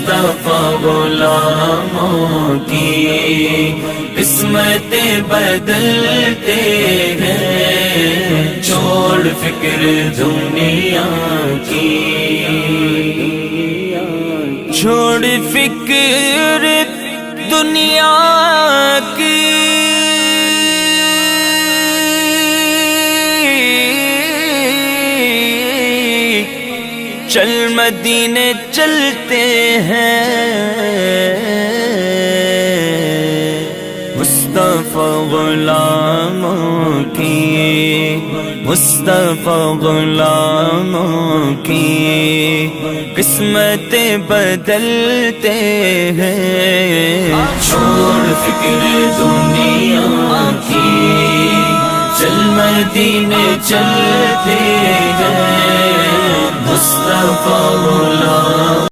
मुस्तफा गुलामों की किस्मतें बदलते हैं, छोड़ फिक्र दुनिया की, छोड़ फिक्र दुनिया की। चल मदीने चलते हैं, मुस्तफा गुलामों की, मुस्तफा गुलामों की किस्मतें बदलते हैं, छोड़ फिक्र दुनिया की। चल मदीने चलते हैं, मुस्तफा गुलाम